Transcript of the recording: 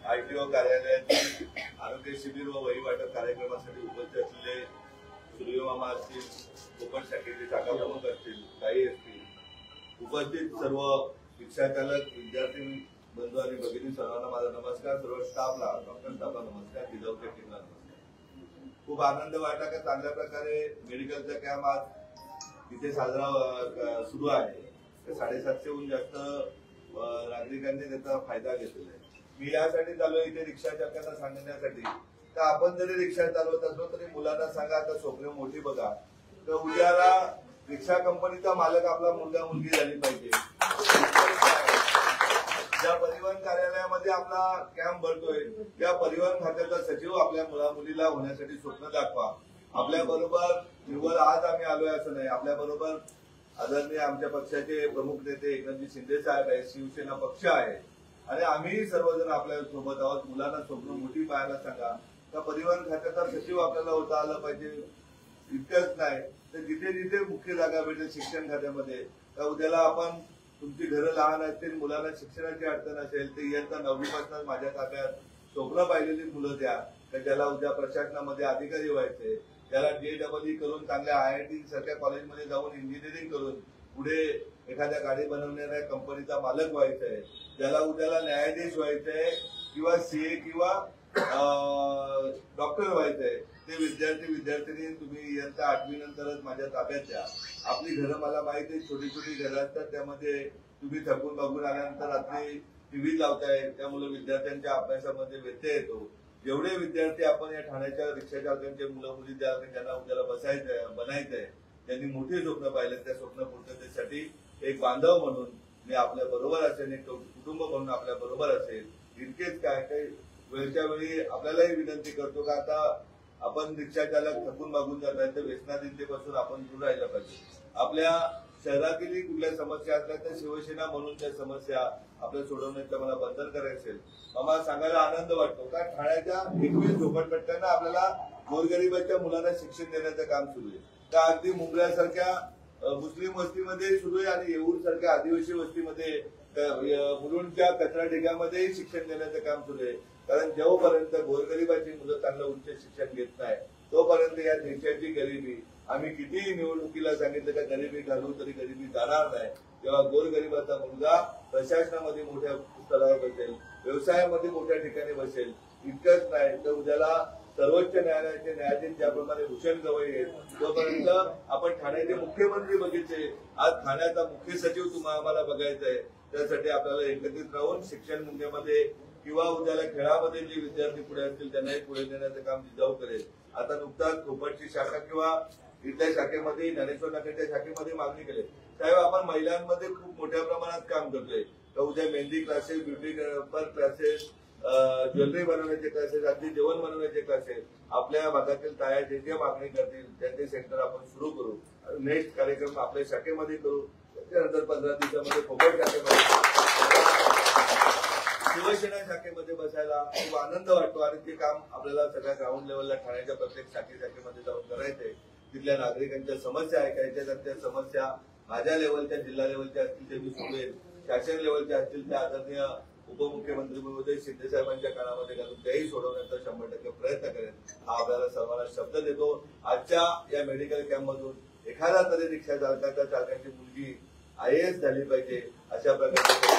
RTO कार्यालयातील आरोग्य शिबिर व वही वाटप कार्यक्रमासाठी उपस्थित असलेले सूर्यमामा असतील, कोकण शाखेचे शाखा प्रमुख असतील, काही असतील, उपस्थित सर्व रिक्षा चालक, विद्यार्थी बंधू आणि भगिनी सर्वांना माझा नमस्कार. सर्व स्टाफला, डॉक्टर स्टाफला नमस्कार, जिजाऊच्या टीमला नमस्कार. खूप आनंद वाटला की चांगल्या प्रकारे मेडिकलचा कॅम्प आज तिथे साजरा सुरू आहे. 750हून जास्त नागरिकांनी त्याचा फायदा घेतलेला आहे. मी यासाठी चालू इथे रिक्षा चालकांना सांगण्यासाठी तर आपण जरी रिक्षा चालवत असलो तरी मुलांना सांगा आता स्वप्न मोठी बघा, तर उद्याला रिक्षा कंपनीचा मालक आपला मुलगा मुलगी झाली पाहिजे. ज्या परिवहन कार्यालयामध्ये आपला कॅम्प भरतोय त्या परिवहन खात्याचा सचिव आपल्या मुला मुलीला होण्यासाठी स्वप्न दाखवा. आपल्या बरोबर निव्वळ आज आम्ही आलोय असं नाही, आपल्या बरोबर आदरणीय आमच्या पक्षाचे प्रमुख नेते एकनाथजी शिंदे साहेब आहे, शिवसेना पक्ष आहे आणि आम्ही सर्वजण आपल्या सोबत आहोत. मुलांना स्वप्न मोठी पाहायला सांगा. त्या परिवहन खात्याचा सचिव आपल्याला होता आला पाहिजे. इतकंच नाही तर जिथे जिथे मुख्य जागा भेटेल शिक्षण खात्यामध्ये, तर उद्याला आपण तुमची घरं लहान असतील, मुलांना शिक्षणाची अडचण असेल तर इयत्ता 9वी पासून माझ्या ताब्यात स्वप्न पाहिलेली मुलं द्या, तर ज्याला उद्या प्रशासनामध्ये अधिकारी व्हायचे, त्याला DEE करून चांगल्या IIT सारख्या कॉलेजमध्ये जाऊन इंजिनिअरिंग करून पुढे एखाद्या गाडी बनवणाऱ्या कंपनीचा मालक व्हायचंय, ज्याला उद्याला न्यायाधीश व्हायचंय किंवा CA किंवा डॉक्टर व्हायचंय, ते विद्यार्थी तुम्ही इयत्ता 8वी नंतरच माझ्या ताब्यात द्या. आपली घरं मला माहिती आहे, छोटी छोटी घरं असतात, त्यामध्ये तुम्ही थकून बघून आल्यानंतर रात्री टीव्ही लावताय, त्यामुळे विद्यार्थ्यांच्या अभ्यासामध्ये व्यत्यय येतो. जेवढे विद्यार्थी आपण या ठाण्याच्या रिक्षा चालकांचे मुलं मुली ज्यांना उद्याला बनायचंय, त्यांनी मोठी स्वप्न पाहिले, त्या स्वप्न पूर्ततेसाठी एक बांधव म्हणून मी आपल्या बरोबर असेल, एक कुटुंब म्हणून आपल्या बरोबर असेल. इतकेच काय काही वेळच्या वेळी आपल्यालाही विनंती करतो का आता आपण रिक्षा चालक थकून मागून जात आहे तर व्यसनाधीनतेपासून आपण दूर राहिलं पाहिजे. आपल्या शहरातील कुठल्या समस्या असल्या तर शिवसेना म्हणून त्या समस्या आपल्या सोडवण्याचं मला बंधन करायचं असेल. मला सांगायला आनंद वाटतो का ठाण्याच्या 21 झोपडपट्ट्यांना आपल्याला गोरगरिबाच्या मुलांना शिक्षण देण्याचं काम सुरू आहे. का अगदी मुंबईसारख्या मुस्लिम वस्तीमध्ये सुरू आहे आणि येऊर सारख्या आदिवासी वस्तीमध्ये मुलुंडच्या कचरा ढिगामध्येही शिक्षण देण्याचं काम सुरू आहे. कारण जेव्हापर्यंत गोरगरिबाची मुलं चांगलं उच्च शिक्षण घेत नाही तोपर्यंत या देशाची गरिबी, आम्ही कितीही निवडणुकीला सांगितलं का गरिबी घालू तरी गरिबी जाणार नाही. तेव्हा गोरगरिबाचा मुलगा प्रशासनामध्ये मोठ्या स्तरावर बसेल, व्यवसायामध्ये मोठ्या ठिकाणी बसेल. इतकंच नाही तर उद्याला सर्वोच्च न्यायालयाचे न्यायाधीश ज्याप्रमाणे भूषण गवई आहेत, तोपर्यंत आपण ठाण्याचे मुख्यमंत्री बघितले, आज ठाण्याचा मुख्य सचिव तुम्हाला आम्हाला बघायचा आहे. त्यासाठी आपल्याला एकत्रित राहून शिक्षण मुंद्यामध्ये किंवा उद्याला खेळामध्ये जे विद्यार्थी पुढे असतील त्यांनाही पुढे नेण्याचं काम जिजाऊ करेल. आता नुकताच कोपरची शाखा किंवा इथल्या शाखेमध्ये ज्ञानेश्वर नगरच्या शाखेमध्ये मागणी केली. साहेब आपण महिलांमध्ये खूप मोठ्या प्रमाणात काम करतोय, तर उद्या mehndi classes, beauty classes, jewellery बनवण्याचे क्लासेस, अगदी जेवण बनवण्याचे क्लासेस आपल्या भागातील ताया जे जे मागणी करतील त्यांचे सेंटर आपण सुरू करू. नेक्स्ट कार्यक्रम आपल्या शाखेमध्ये करू. त्याच्यानंतर 15 दिवसामध्ये कोकण शाखेमध्ये, शिवसेना शाखेमध्ये बसायला खूप आनंद वाटतो आणि ते काम आपल्याला सगळ्या ग्राउंड लेवलला ठाण्याच्या प्रत्येक शाखेमध्ये जाऊन करायचंय. तिथल्या नागरिकांच्या समस्या ऐकायच्या, त्यांच्या समस्या माझ्या लेवलच्या, जिल्हा लेवलच्या असतील ते मी सोडवेन, शासन लेवलच्या असतील त्या आदरणीय उपमुख्यमंत्री महोदय शिंदे साहेबांच्या कानामध्ये घालून त्याही सोडवण्याचा 100% प्रयत्न करेन. हा आपल्याला सर्वांना शब्द देतो. आजच्या या मेडिकल कॅम्प मधून एखादा तरी रिक्षा चालकाची मुलगी IAS झाली पाहिजे अशा प्रकारचे